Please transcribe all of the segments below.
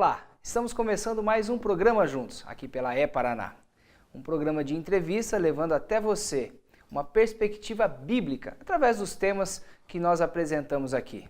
Olá, estamos começando mais um programa juntos, aqui pela E-Paraná. Um programa de entrevista levando até você uma perspectiva bíblica através dos temas que nós apresentamos aqui.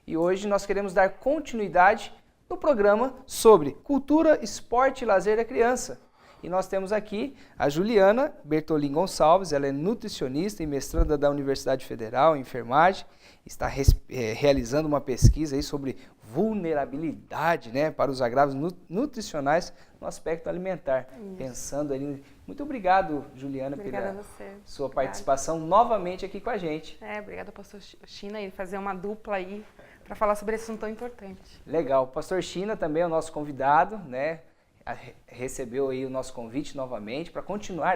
E hoje nós queremos dar continuidade no programa sobre cultura, esporte e lazer da criança. E nós temos aqui a Juliana Bertolin Gonçalves, ela é nutricionista e mestranda da Universidade Federal em enfermagem, está realizando uma pesquisa aí sobre vulnerabilidade, né, para os agravos nutricionais no aspecto alimentar. Isso. Pensando ali. Muito obrigado, Juliana, pela sua participação novamente aqui com a gente. Obrigada, pastor China, e fazer uma dupla aí para falar sobre esse assunto tão importante. Legal. O pastor China também é o nosso convidado, né? Recebeu aí o nosso convite novamente para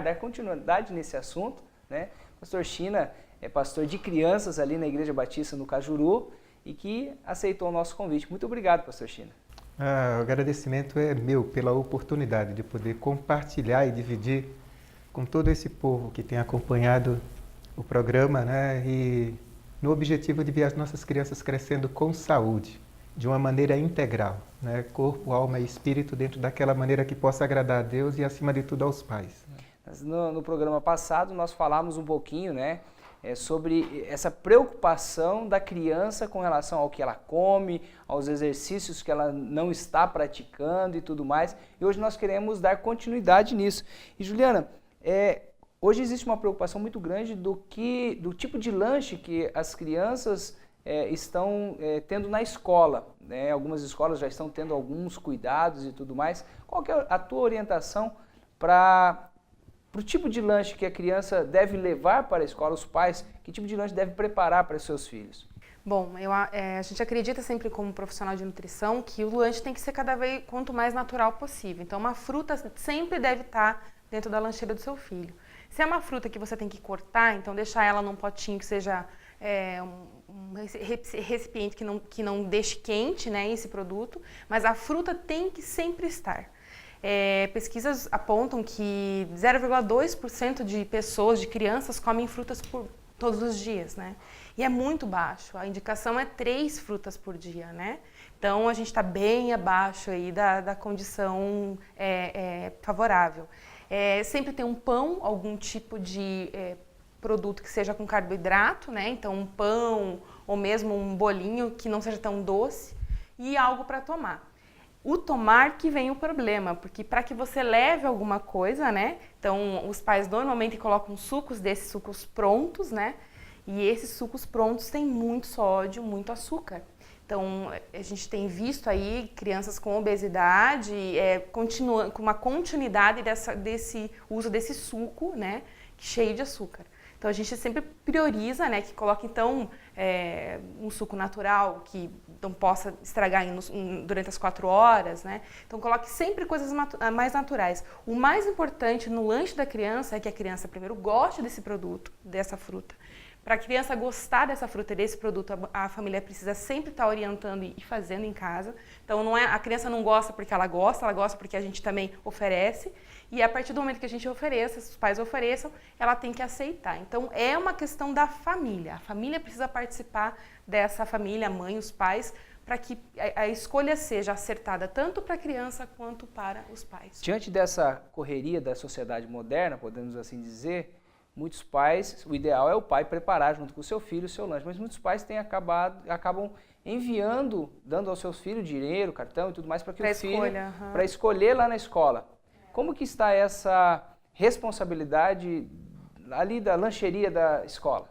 dar continuidade nesse assunto, né? O pastor China é pastor de crianças ali na Igreja Batista no Cajuru e que aceitou o nosso convite. Muito obrigado, pastor China. O agradecimento é meu pela oportunidade de poder compartilhar e dividir com todo esse povo que tem acompanhado o programa, né? E no objetivo de ver as nossas crianças crescendo com saúde, de uma maneira integral, né? Corpo, alma e espírito, dentro daquela maneira que possa agradar a Deus e, acima de tudo, aos pais. No programa passado, nós falamos um pouquinho, né, sobre essa preocupação da criança com relação ao que ela come, aos exercícios que ela não está praticando e tudo mais. E hoje nós queremos dar continuidade nisso. E, Juliana, hoje existe uma preocupação muito grande do tipo de lanche que as crianças estão tendo na escola, né? Algumas escolas já estão tendo alguns cuidados e tudo mais. Qual que é a tua orientação para o tipo de lanche que a criança deve levar para a escola, os pais, que tipo de lanche deve preparar para os seus filhos? Bom, a gente acredita sempre como profissional de nutrição que o lanche tem que ser cada vez quanto mais natural possível. Então, uma fruta sempre deve estar dentro da lancheira do seu filho. Se é uma fruta que você tem que cortar, então deixar ela num potinho que seja um recipiente que não deixe quente, né, esse produto, mas a fruta tem que sempre estar. Pesquisas apontam que 0,2% de pessoas, de crianças, comem frutas todos os dias, né? E é muito baixo, a indicação é 3 frutas por dia, né? Então a gente está bem abaixo aí da condição favorável. Sempre tem um pão, algum tipo de produto que seja com carboidrato, né? Então um pão ou mesmo um bolinho que não seja tão doce e algo para tomar. O tomar que vem o problema, porque para que você leve alguma coisa, né? Então os pais normalmente colocam desses sucos prontos, né? E esses sucos prontos têm muito sódio, muito açúcar. Então a gente tem visto aí crianças com obesidade com uma continuidade desse uso desse suco, né? Cheio de açúcar. Então a gente sempre prioriza, né, que coloque então um suco natural que não possa estragar durante as 4 horas, né? Então coloque sempre coisas mais naturais. O mais importante no lanche da criança é que a criança primeiro goste desse produto, dessa fruta. Para a criança gostar dessa fruta e desse produto, a família precisa sempre estar orientando e fazendo em casa. Então a criança não gosta porque ela gosta porque a gente também oferece. E a partir do momento que a gente ofereça, se os pais ofereçam, ela tem que aceitar. Então é uma questão da família. A família precisa participar dessa família, a mãe, os pais, para que a escolha seja acertada tanto para a criança quanto para os pais. Diante dessa correria da sociedade moderna, podemos assim dizer, muitos pais, o ideal é o pai preparar junto com o seu filho o seu lanche, mas muitos pais acabam enviando, dando aos seus filhos dinheiro, cartão e tudo mais para que para escolher lá na escola. Como que está essa responsabilidade ali da lancheria da escola?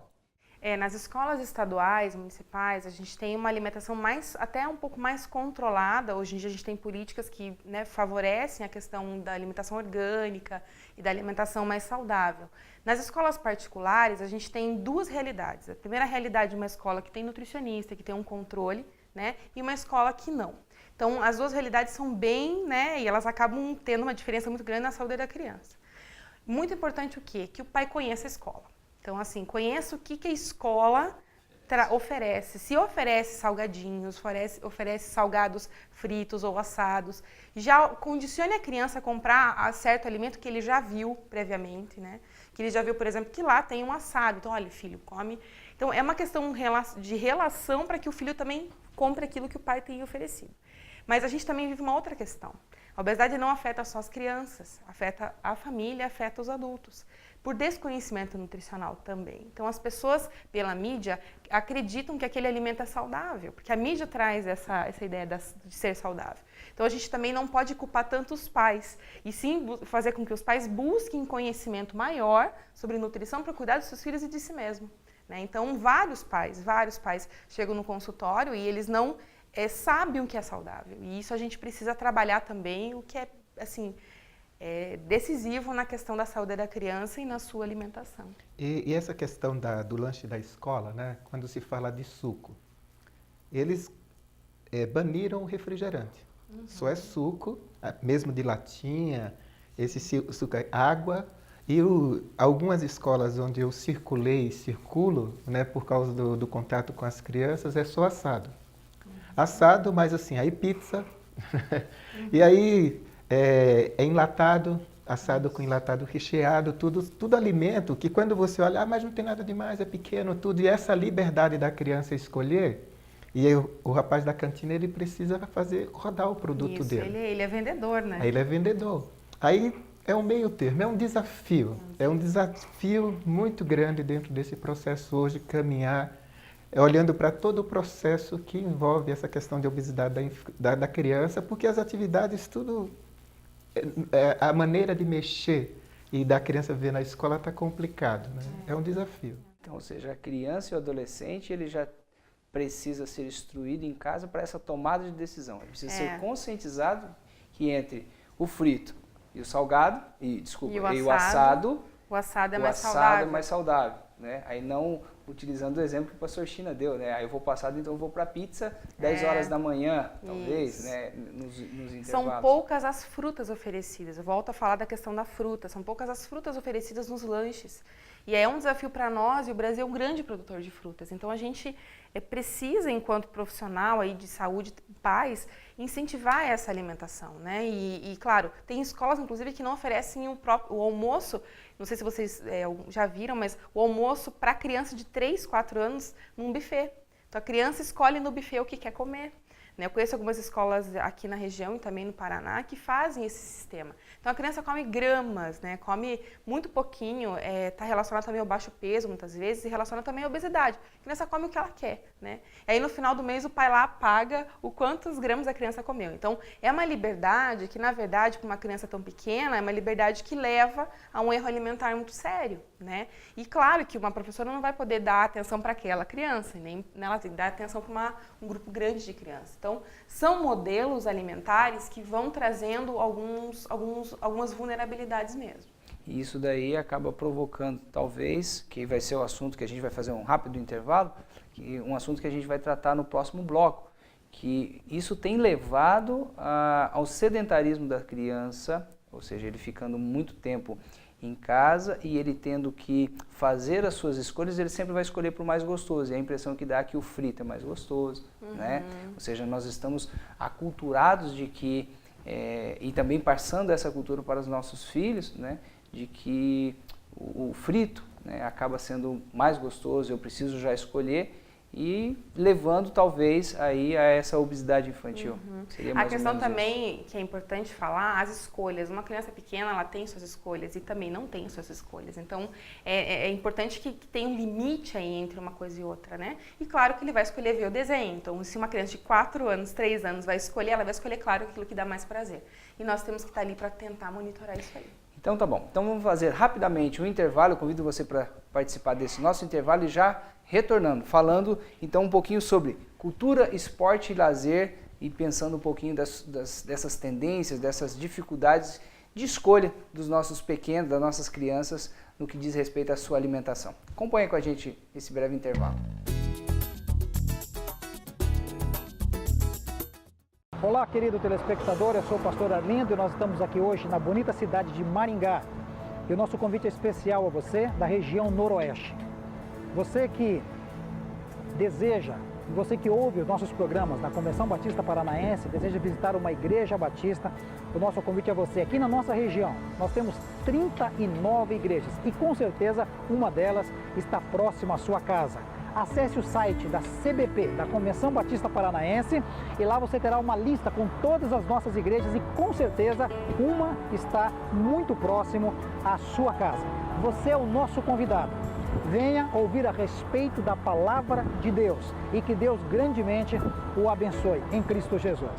Nas escolas estaduais, municipais, a gente tem uma alimentação até um pouco mais controlada. Hoje em dia a gente tem políticas que, né, favorecem a questão da alimentação orgânica e da alimentação mais saudável. Nas escolas particulares, a gente tem 2 realidades. A primeira realidade é uma escola que tem nutricionista, que tem um controle, né, e uma escola que não. Então, as 2 realidades são bem, né, e elas acabam tendo uma diferença muito grande na saúde da criança. Muito importante o quê? Que o pai conheça a escola. Então, assim, conheça o que a escola oferece. Se oferece salgadinhos, oferece salgados fritos ou assados, já condicione a criança a comprar certo alimento que ele já viu previamente, né? Que ele já viu, por exemplo, que lá tem um assado. Então, olha, filho, come. Então, é uma questão de relação para que o filho também compre aquilo que o pai tem oferecido. Mas a gente também vive uma outra questão. A obesidade não afeta só as crianças, afeta a família, afeta os adultos, por desconhecimento nutricional também. Então, as pessoas, pela mídia, acreditam que aquele alimento é saudável, porque a mídia traz essa ideia de ser saudável. Então, a gente também não pode culpar tanto os pais, e sim fazer com que os pais busquem conhecimento maior sobre nutrição para cuidar dos seus filhos e de si mesmo. Né? Então, vários pais chegam no consultório e eles não sabem o que é saudável. E isso a gente precisa trabalhar também, o que é, assim, decisivo na questão da saúde da criança e na sua alimentação. E essa questão do lanche da escola, né? Quando se fala de suco, eles baniram o refrigerante. Só é suco, mesmo de latinha, esse suco é água. E algumas escolas onde eu circulo, né, por causa do contato com as crianças, é só assado. Assado, mas assim, aí pizza, e aí enlatado, assado com enlatado recheado, tudo alimento que quando você olha, mas não tem nada demais, é pequeno, tudo. E essa liberdade da criança escolher, e aí, o rapaz da cantina, ele precisa rodar o produto dele. Ele é vendedor, né? Aí ele é vendedor. Aí é um meio termo, é um desafio muito grande dentro desse processo hoje, caminhar, olhando para todo o processo que envolve essa questão de obesidade da criança, porque as atividades, tudo, a maneira de mexer e da criança ver na escola está complicado, né? É um desafio. Então, ou seja, a criança e o adolescente, ele já precisa ser instruído em casa para essa tomada de decisão. Ele precisa ser conscientizado que entre o frito e o salgado, e o assado. O assado é mais saudável. Né? Aí não utilizando o exemplo que o pastor China deu, né? Aí eu vou para assado, então eu vou para pizza 10 horas da manhã, talvez, né? Nos intervalos. São poucas as frutas oferecidas. Eu volto a falar da questão da fruta. São poucas as frutas oferecidas nos lanches. E é um desafio para nós, e o Brasil é um grande produtor de frutas. Então a gente precisa, enquanto profissional aí de saúde, pais, incentivar essa alimentação, né? E claro, tem escolas, inclusive, que não oferecem o almoço. Não sei se vocês já viram, mas o almoço para criança de 3, 4 anos num buffet. Então a criança escolhe no buffet o que quer comer. Eu conheço algumas escolas aqui na região e também no Paraná que fazem esse sistema. Então a criança come gramas, né? Come muito pouquinho, está relacionado também ao baixo peso muitas vezes e relaciona também à obesidade. A criança come o que ela quer, né? E aí no final do mês o pai lá paga o quantos gramas a criança comeu. Então é uma liberdade que na verdade para uma criança tão pequena é uma liberdade que leva a um erro alimentar muito sério, né? E claro que uma professora não vai poder dar atenção para aquela criança, nem ela tem que dar atenção para um grupo grande de crianças. Então, são modelos alimentares que vão trazendo algumas vulnerabilidades mesmo. E isso daí acaba provocando, talvez, que vai ser o assunto que a gente vai fazer um rápido intervalo, um assunto que a gente vai tratar no próximo bloco, que isso tem levado ao sedentarismo da criança, ou seja, ele ficando muito tempo em casa e ele tendo que fazer as suas escolhas, ele sempre vai escolher por mais gostoso. E a impressão que dá é que o frito é mais gostoso, né? Ou seja, nós estamos aculturados de que, e também passando essa cultura para os nossos filhos, né? De que o frito, né, acaba sendo mais gostoso, eu preciso já escolher, e levando talvez aí a essa obesidade infantil. Seria mais a questão ou menos também, isso. que é importante falar, as escolhas. Uma criança pequena, ela tem suas escolhas e também não tem suas escolhas. Então, é importante que tenha um limite aí entre uma coisa e outra, né? E claro que ele vai escolher ver o desenho. Então, se uma criança de 4 anos, 3 anos vai escolher, ela vai escolher, claro, aquilo que dá mais prazer. E nós temos que estar ali para tentar monitorar isso aí. Então tá bom. Então vamos fazer rapidamente um intervalo. Eu convido você para participar desse nosso intervalo e já retornando, falando então um pouquinho sobre cultura, esporte e lazer e pensando um pouquinho dessas tendências, dessas dificuldades de escolha dos nossos pequenos, das nossas crianças no que diz respeito à sua alimentação. Acompanhe com a gente esse breve intervalo. Olá, querido telespectador, eu sou o pastor Arlindo e nós estamos aqui hoje na bonita cidade de Maringá. E o nosso convite é especial a você da região noroeste. Você que deseja, você que ouve os nossos programas na Convenção Batista Paranaense, deseja visitar uma igreja batista, o nosso convite é você. Aqui na nossa região, nós temos 39 igrejas e com certeza uma delas está próxima à sua casa. acesse o site da CBP, da Convenção Batista Paranaense, e lá você terá uma lista com todas as nossas igrejas e com certeza uma está muito próximo à sua casa. Você é o nosso convidado. Venha ouvir a respeito da palavra de Deus e que Deus grandemente o abençoe em Cristo Jesus.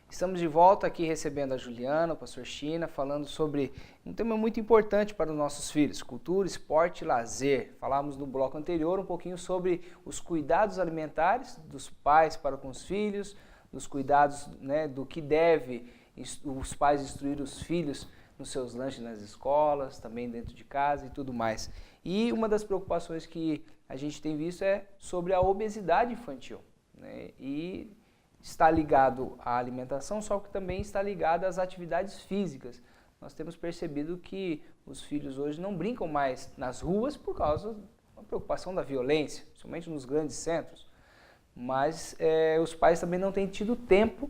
Estamos de volta aqui recebendo a Juliana, o pastor China, falando sobre um tema muito importante para os nossos filhos, cultura, esporte e lazer. Falamos no bloco anterior um pouquinho sobre os cuidados alimentares dos pais para com os filhos, dos cuidados, né, do que deve os pais instruir os filhos nos seus lanches nas escolas, também dentro de casa e tudo mais. E uma das preocupações que a gente tem visto é sobre a obesidade infantil, né? E está ligado à alimentação, só que também está ligado às atividades físicas. Nós temos percebido que os filhos hoje não brincam mais nas ruas por causa da preocupação da violência, principalmente nos grandes centros. Mas os pais também não têm tido tempo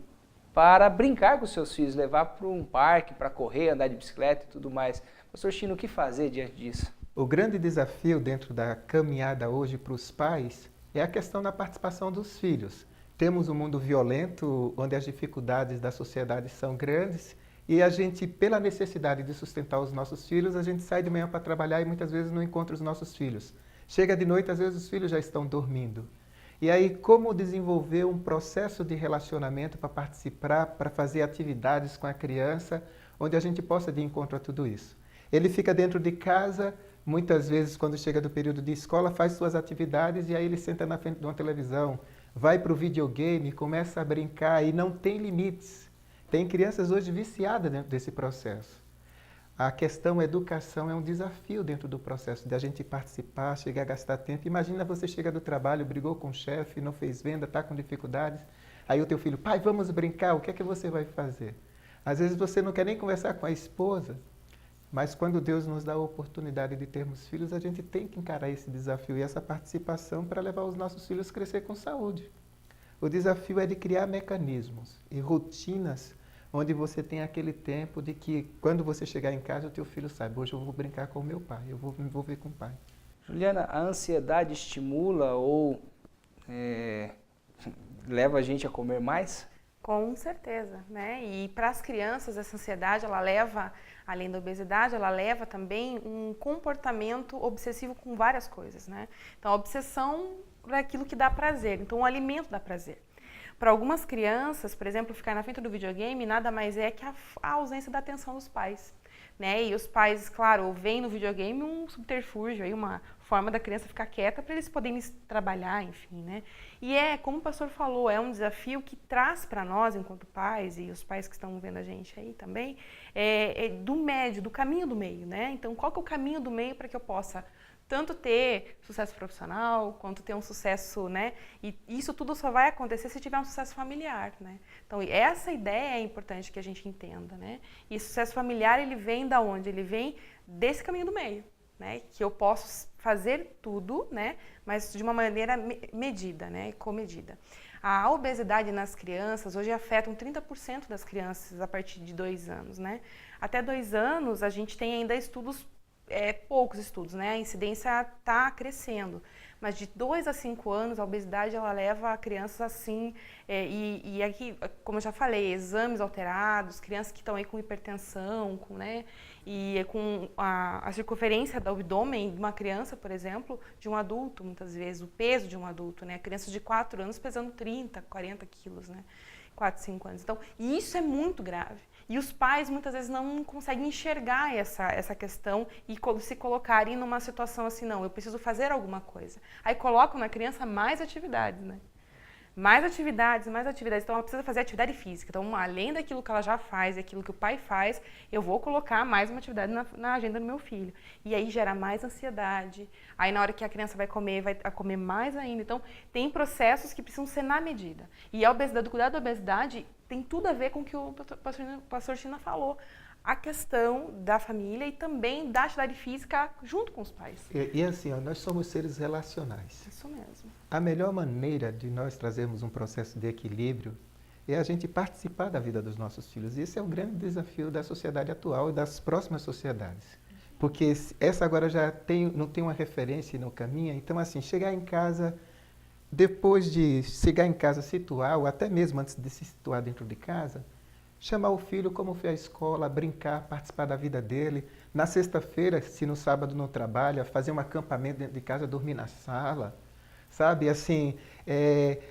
para brincar com os seus filhos, levar para um parque, para correr, andar de bicicleta e tudo mais. Pastor Chino, o que fazer diante disso? O grande desafio dentro da caminhada hoje para os pais é a questão da participação dos filhos. Temos um mundo violento, onde as dificuldades da sociedade são grandes, e a gente, pela necessidade de sustentar os nossos filhos, a gente sai de manhã para trabalhar e muitas vezes não encontra os nossos filhos. Chega de noite, às vezes os filhos já estão dormindo. E aí, como desenvolver um processo de relacionamento para participar, para fazer atividades com a criança, onde a gente possa de encontro a tudo isso? Ele fica dentro de casa, muitas vezes, quando chega do período de escola, faz suas atividades e aí ele senta na frente de uma televisão, vai para o videogame, começa a brincar e não tem limites. Tem crianças hoje viciadas dentro desse processo. A questão educação é um desafio dentro do processo de a gente participar, chegar a gastar tempo. Imagina você chega do trabalho, brigou com o chefe, não fez venda, está com dificuldades. Aí o teu filho, pai, vamos brincar, o que é que você vai fazer? Às vezes você não quer nem conversar com a esposa, mas quando Deus nos dá a oportunidade de termos filhos, a gente tem que encarar esse desafio e essa participação para levar os nossos filhos a crescer com saúde. O desafio é de criar mecanismos e rotinas onde você tem aquele tempo de que quando você chegar em casa, o teu filho sabe, hoje eu vou brincar com o meu pai, eu vou me envolver com o pai. Juliana, a ansiedade estimula ou leva a gente a comer mais? Com certeza, né? E para as crianças, essa ansiedade, ela leva, além da obesidade, ela leva também um comportamento obsessivo com várias coisas, né? Então, a obsessão é aquilo que dá prazer, então o alimento dá prazer. Para algumas crianças, por exemplo, ficar na frente do videogame nada mais é que a ausência da atenção dos pais, né? E os pais, claro, veem no videogame um subterfúgio, aí uma forma da criança ficar quieta para eles poderem trabalhar, enfim, né? E como o pastor falou, é um desafio que traz para nós, enquanto pais, e os pais que estão vendo a gente aí também, do caminho do meio, né? Então, qual que é o caminho do meio para que eu possa tanto ter sucesso profissional, quanto ter um sucesso, né? E isso tudo só vai acontecer se tiver um sucesso familiar, né? Então, essa ideia é importante que a gente entenda, né? E sucesso familiar, ele vem da onde? Ele vem desse caminho do meio, né? Que eu posso fazer tudo, né? Mas de uma maneira medida, né? Comedida. A obesidade nas crianças hoje afeta 30% das crianças a partir de 2 anos, né? Até 2 anos, a gente tem ainda poucos estudos, né? A incidência está crescendo, mas de 2 a 5 anos a obesidade ela leva a crianças assim, e aqui, como eu já falei, exames alterados, crianças que estão aí com hipertensão, né? E com a circunferência do abdômen de uma criança, por exemplo, de um adulto, muitas vezes, o peso de um adulto, né? Crianças de 4 anos pesando 30, 40 quilos, né? 4, 5 anos. Então, isso é muito grave. E os pais, muitas vezes, não conseguem enxergar essa questão e se colocarem numa situação assim, não, eu preciso fazer alguma coisa. Aí colocam na criança mais atividades, né? Mais atividades. Então, ela precisa fazer atividade física. Então, além daquilo que ela já faz, daquilo que o pai faz, eu vou colocar mais uma atividade na agenda do meu filho. E aí gera mais ansiedade. Aí, na hora que a criança vai comer mais ainda. Então, tem processos que precisam ser na medida. E a obesidade, o cuidado da obesidade tem tudo a ver com o que o pastor China falou. A questão da família e também da atividade física junto com os pais. E assim, nós somos seres relacionais. Isso mesmo. A melhor maneira de nós trazermos um processo de equilíbrio é a gente participar da vida dos nossos filhos. E esse é o grande desafio da sociedade atual e das próximas sociedades. Porque essa agora já não tem uma referência e não caminha. Então, assim, chegar em casa, depois de chegar em casa, situar, ou até mesmo antes de se situar dentro de casa, chamar o filho como foi a escola, brincar, participar da vida dele. Na sexta-feira, se no sábado não trabalha, fazer um acampamento dentro de casa, dormir na sala, sabe? Assim,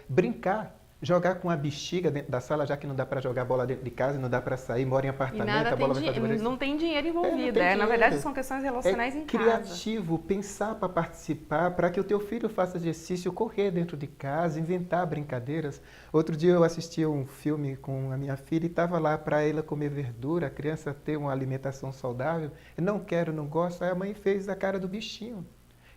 brincar. Jogar com a bexiga dentro da sala, já que não dá para jogar bola dentro de casa, não dá para sair, mora em apartamento, a bola vai fazer não tem dinheiro envolvido. Na verdade, são questões relacionais em casa. É criativo, pensar para participar, para que o teu filho faça exercício, correr dentro de casa, inventar brincadeiras. Outro dia eu assisti um filme com a minha filha e estava lá para ela comer verdura, a criança ter uma alimentação saudável. Não quero, não gosto. Aí a mãe fez a cara do bichinho.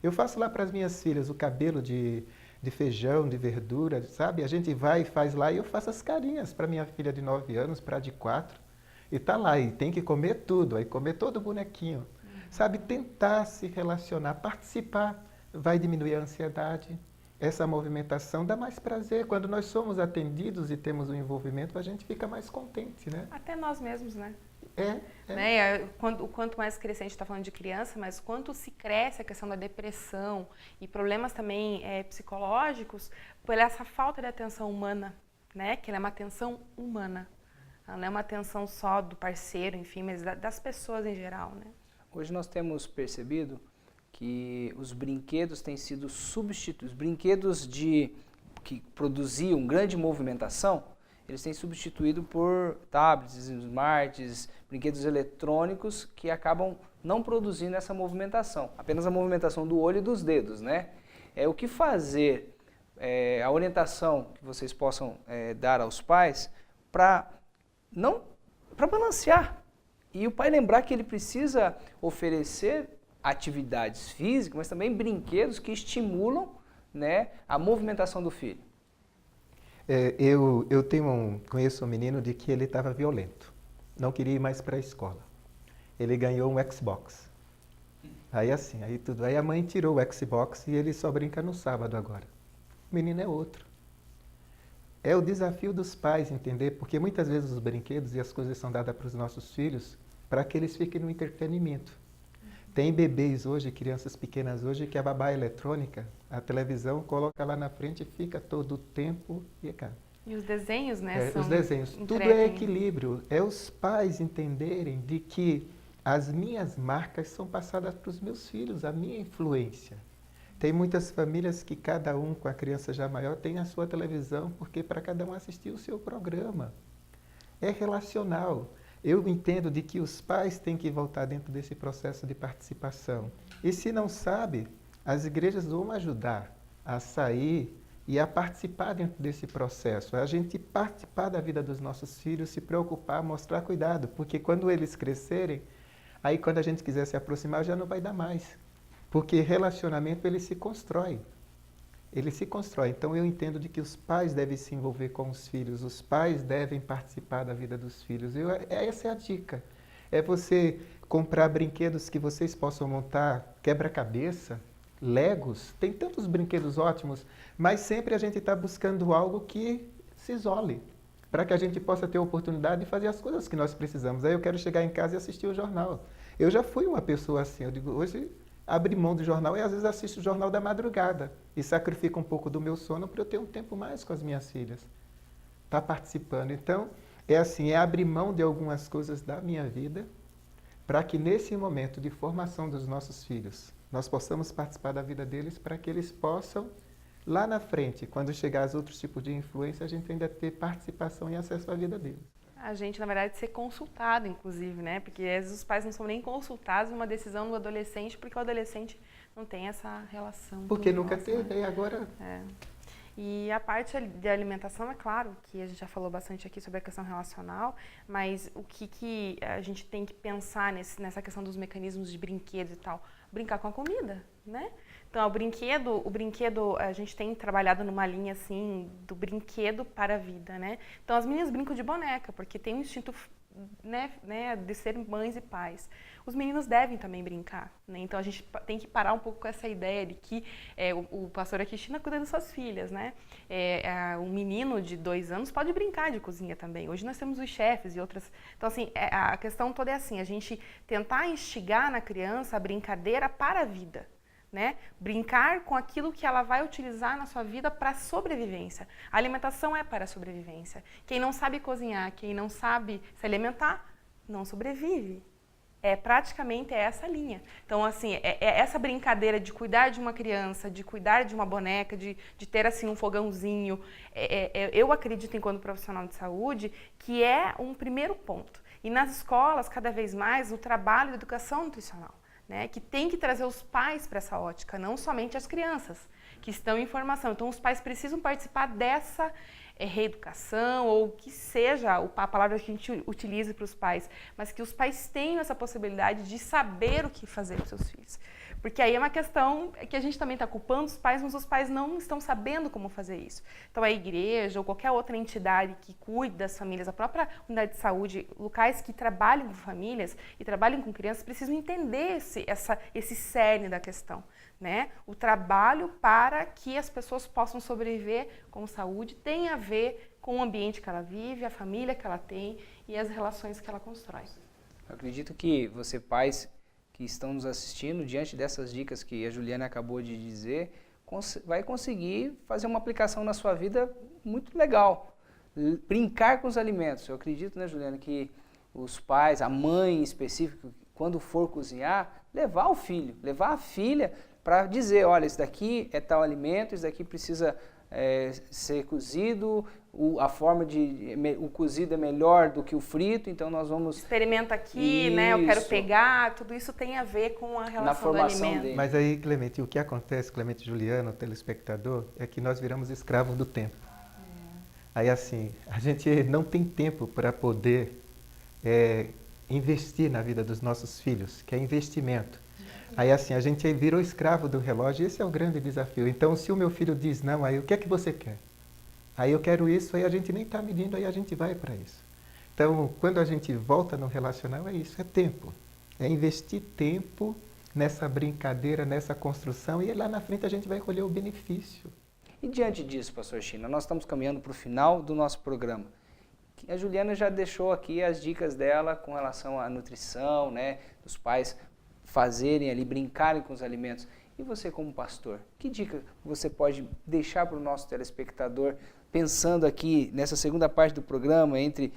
Eu faço lá para as minhas filhas o cabelo de feijão, de verdura, sabe? A gente vai e faz lá e eu faço as carinhas para minha filha de 9 anos, para a de 4. E tá lá, e tem que comer tudo, aí comer todo o bonequinho. Sabe? Tentar se relacionar, participar, vai diminuir a ansiedade. Essa movimentação dá mais prazer. Quando nós somos atendidos e temos um envolvimento, a gente fica mais contente, né? Até nós mesmos, né? Né? O quanto mais cresce, a gente está falando de criança, mas quanto se cresce a questão da depressão e problemas também psicológicos por essa falta de atenção humana, né? Que ela é uma atenção humana, ela não é uma atenção só do parceiro, enfim, mas das pessoas em geral, né? Hoje nós temos percebido que os brinquedos têm sido substituídos, brinquedos que produziam grande movimentação, eles têm substituído por tablets, smarts, brinquedos eletrônicos que acabam não produzindo essa movimentação, apenas a movimentação do olho e dos dedos, né? O que fazer, a orientação que vocês possam dar aos pais para balancear. E o pai lembrar que ele precisa oferecer atividades físicas, mas também brinquedos que estimulam, né, a movimentação do filho. Eu conheço um menino de que ele estava violento, não queria ir mais para a escola. Ele ganhou um Xbox. Aí a mãe tirou o Xbox e ele só brinca no sábado agora. O menino é outro. É o desafio dos pais, entender? Porque muitas vezes os brinquedos e as coisas são dadas para os nossos filhos para que eles fiquem no entretenimento. Tem bebês hoje, crianças pequenas hoje, que a babá eletrônica, a televisão, coloca lá na frente e fica todo o tempo e acaba. E os desenhos, né? Os desenhos. Tudo é equilíbrio. É os pais entenderem de que as minhas marcas são passadas para os meus filhos, a minha influência. Tem muitas famílias que cada um, com a criança já maior, tem a sua televisão, porque para cada um assistir o seu programa. É relacional. Eu entendo de que os pais têm que voltar dentro desse processo de participação. E se não sabe, as igrejas vão ajudar a sair e a participar dentro desse processo. A gente participar da vida dos nossos filhos, se preocupar, mostrar cuidado, porque quando eles crescerem, aí quando a gente quiser se aproximar, já não vai dar mais. Porque relacionamento, ele se constrói. Ele se constrói. Então, eu entendo de que os pais devem se envolver com os filhos, os pais devem participar da vida dos filhos. Essa é a dica. É você comprar brinquedos que vocês possam montar, quebra-cabeça, Legos. Tem tantos brinquedos ótimos, mas sempre a gente está buscando algo que se isole, para que a gente possa ter a oportunidade de fazer as coisas que nós precisamos. Aí eu quero chegar em casa e assistir o jornal. Eu já fui uma pessoa assim, eu digo, hoje abri mão do jornal e às vezes assisto o jornal da madrugada e sacrifico um pouco do meu sono para eu ter um tempo mais com as minhas filhas. Tá participando. Então, é abrir mão de algumas coisas da minha vida para que nesse momento de formação dos nossos filhos, nós possamos participar da vida deles para que eles possam, lá na frente, quando chegar aos outros tipos de influência, a gente ainda ter participação e acesso à vida deles. A gente, na verdade, ser consultado, inclusive, né? Porque às vezes os pais não são nem consultados numa decisão do adolescente, porque o adolescente não tem essa relação. Porque nunca teve, né? Agora... E a parte de alimentação, é claro, que a gente já falou bastante aqui sobre a questão relacional, mas o que a gente tem que pensar nessa questão dos mecanismos de brinquedos e tal? Brincar com a comida, né? Então, o brinquedo, a gente tem trabalhado numa linha, assim, do brinquedo para a vida, né? Então, as meninas brincam de boneca, porque tem um instinto de ser mães e pais, os meninos devem também brincar, né? Então a gente tem que parar um pouco com essa ideia de que o pastor Cristina cuida das suas filhas, né? Um menino de 2 anos pode brincar de cozinha também. Hoje nós temos os chefes e outras. Então assim, a questão toda é assim, a gente tentar instigar na criança a brincadeira para a vida. Né? Brincar com aquilo que ela vai utilizar na sua vida para sobrevivência. A alimentação é para a sobrevivência. Quem não sabe cozinhar, quem não sabe se alimentar, não sobrevive. Praticamente essa linha. Então, assim, essa brincadeira de cuidar de uma criança, de cuidar de uma boneca, de ter, assim, um fogãozinho, eu acredito, enquanto profissional de saúde, que é um primeiro ponto. E nas escolas, cada vez mais, o trabalho de educação nutricional. Né, que tem que trazer os pais para essa ótica, não somente as crianças que estão em formação. Então, os pais precisam participar dessa reeducação, ou que seja a palavra que a gente utilize para os pais, mas que os pais tenham essa possibilidade de saber o que fazer com seus filhos. Porque aí é uma questão que a gente também está culpando os pais, mas os pais não estão sabendo como fazer isso. Então, a igreja ou qualquer outra entidade que cuide das famílias, a própria unidade de saúde, locais que trabalham com famílias e trabalham com crianças, precisam entender esse cerne da questão. Né? O trabalho para que as pessoas possam sobreviver com saúde tem a ver com o ambiente que ela vive, a família que ela tem e as relações que ela constrói. Eu acredito que você, pais que estão nos assistindo, diante dessas dicas que a Juliana acabou de dizer, vai conseguir fazer uma aplicação na sua vida muito legal. Brincar com os alimentos. Eu acredito, né, Juliana, que os pais, a mãe em específico, quando for cozinhar, levar o filho, levar a filha para dizer, olha, esse daqui é tal alimento, esse daqui precisa ser cozido, o cozido é melhor do que o frito, então nós vamos... Experimenta aqui, isso, né? Eu quero pegar, tudo isso tem a ver com a relação do alimento. Dele. Mas aí, Clemente, o que acontece, Clemente Juliano, telespectador, é que nós viramos escravos do tempo. Aí assim, a gente não tem tempo para poder investir na vida dos nossos filhos, que é investimento. Aí assim, a gente virou escravo do relógio, e esse é o grande desafio. Então, se o meu filho diz não, aí o que é que você quer? Aí eu quero isso, aí a gente nem está medindo, aí a gente vai para isso. Então, quando a gente volta no relacional, é isso, é tempo. É investir tempo nessa brincadeira, nessa construção, e lá na frente a gente vai colher o benefício. E diante disso, pastor China, nós estamos caminhando para o final do nosso programa. A Juliana já deixou aqui as dicas dela com relação à nutrição, né, dos pais fazerem ali, brincarem com os alimentos. E você como pastor, que dica você pode deixar para o nosso telespectador, pensando aqui nessa segunda parte do programa, entre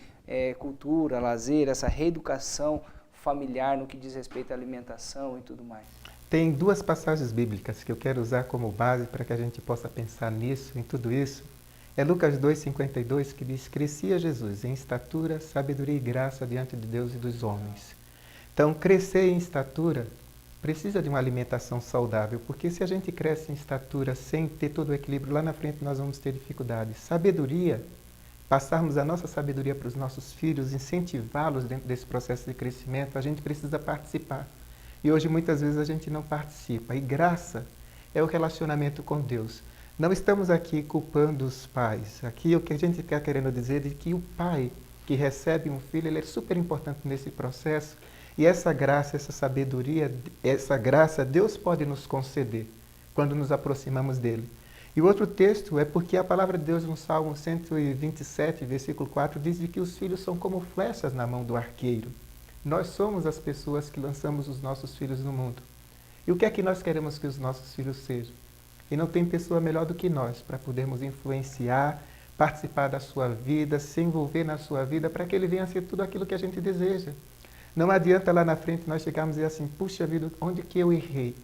cultura, lazer, essa reeducação familiar no que diz respeito à alimentação e tudo mais? Tem 2 passagens bíblicas que eu quero usar como base para que a gente possa pensar nisso, em tudo isso. É Lucas 2,52, que diz, crescia Jesus em estatura, sabedoria e graça diante de Deus e dos homens. Então, crescer em estatura precisa de uma alimentação saudável, porque se a gente cresce em estatura sem ter todo o equilíbrio, lá na frente nós vamos ter dificuldades. Sabedoria, passarmos a nossa sabedoria para os nossos filhos, incentivá-los dentro desse processo de crescimento, a gente precisa participar. E hoje muitas vezes a gente não participa. E graça é o relacionamento com Deus. Não estamos aqui culpando os pais. Aqui o que a gente está querendo dizer é que o pai que recebe um filho, ele é super importante nesse processo. E essa graça, essa sabedoria, essa graça, Deus pode nos conceder quando nos aproximamos dele. E o outro texto é porque a palavra de Deus no Salmo 127, versículo 4, diz que os filhos são como flechas na mão do arqueiro. Nós somos as pessoas que lançamos os nossos filhos no mundo. E o que é que nós queremos que os nossos filhos sejam? E não tem pessoa melhor do que nós para podermos influenciar, participar da sua vida, se envolver na sua vida, para que ele venha a ser tudo aquilo que a gente deseja. Não adianta lá na frente nós chegarmos e dizer assim, puxa vida, onde que eu errei?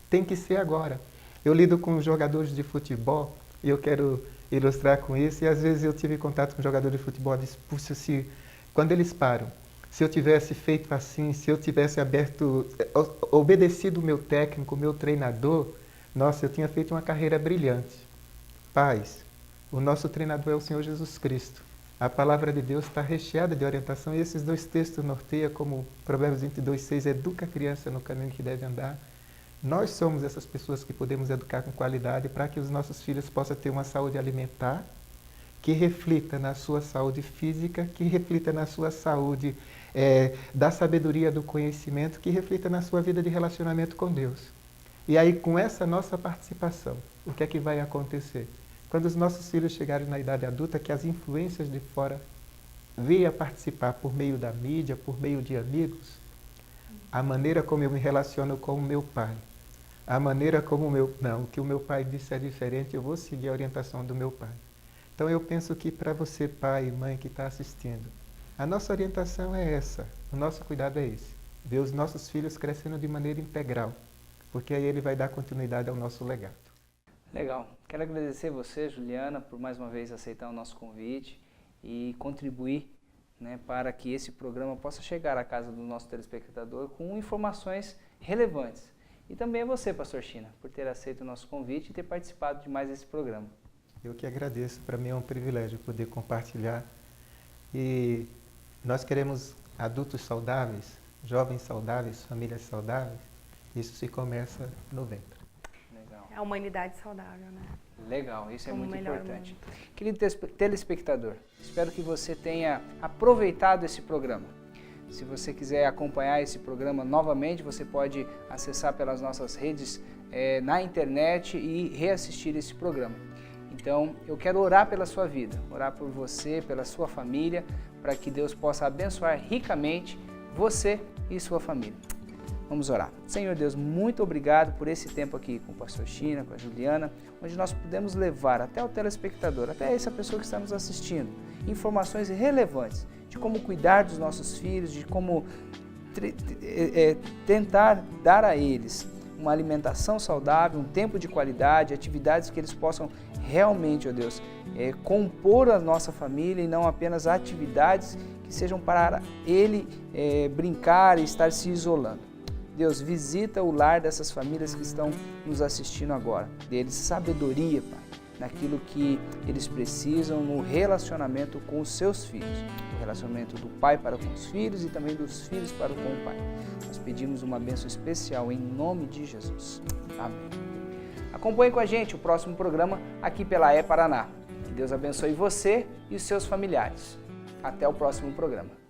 Tem que ser agora. Eu lido com jogadores de futebol e eu quero ilustrar com isso. E às vezes eu tive contato com jogadores de futebol e disse, puxa, quando eles param, se eu tivesse feito assim, se eu tivesse obedecido o meu técnico, o meu treinador, nossa, eu tinha feito uma carreira brilhante. Pais, o nosso treinador é o Senhor Jesus Cristo. A palavra de Deus está recheada de orientação e esses 2 textos norteiam como Provérbios 22:6, educa a criança no caminho que deve andar. Nós somos essas pessoas que podemos educar com qualidade para que os nossos filhos possam ter uma saúde alimentar, que reflita na sua saúde física, que reflita na sua saúde da sabedoria, do conhecimento, que reflita na sua vida de relacionamento com Deus. E aí, com essa nossa participação, o que é que vai acontecer? Quando os nossos filhos chegarem na idade adulta, que as influências de fora venham a participar por meio da mídia, por meio de amigos, a maneira como eu me relaciono com o meu pai, a maneira como o que o meu pai disse é diferente, eu vou seguir a orientação do meu pai. Então eu penso que para você, pai e mãe que está assistindo, a nossa orientação é essa, o nosso cuidado é esse, ver os nossos filhos crescendo de maneira integral, porque aí ele vai dar continuidade ao nosso legado. Legal. Quero agradecer você, Juliana, por mais uma vez aceitar o nosso convite e contribuir, né, para que esse programa possa chegar à casa do nosso telespectador com informações relevantes. E também a você, pastor China, por ter aceito o nosso convite e ter participado de mais esse programa. Eu que agradeço, para mim é um privilégio poder compartilhar. E nós queremos adultos saudáveis, jovens saudáveis, famílias saudáveis. Isso se começa no ventre. Legal. É a humanidade saudável, né? Legal, isso é Como muito melhor importante. mundo. Querido telespectador, espero que você tenha aproveitado esse programa. Se você quiser acompanhar esse programa novamente, você pode acessar pelas nossas redes na internet e reassistir esse programa. Então, eu quero orar pela sua vida, orar por você, pela sua família, para que Deus possa abençoar ricamente você e sua família. Vamos orar. Senhor Deus, muito obrigado por esse tempo aqui com o pastor China, com a Juliana, onde nós pudemos levar até o telespectador, até essa pessoa que está nos assistindo, informações relevantes de como cuidar dos nossos filhos, de como tentar dar a eles uma alimentação saudável, um tempo de qualidade, atividades que eles possam realmente, ó Deus, compor a nossa família e não apenas atividades que sejam para ele brincar e estar se isolando. Deus, visita o lar dessas famílias que estão nos assistindo agora. Dê-lhes sabedoria, Pai, naquilo que eles precisam no relacionamento com os seus filhos. O relacionamento do pai para com os filhos e também dos filhos para com o pai. Nós pedimos uma bênção especial em nome de Jesus. Amém. Acompanhe com a gente o próximo programa aqui pela Paraná. Que Deus abençoe você e os seus familiares. Até o próximo programa.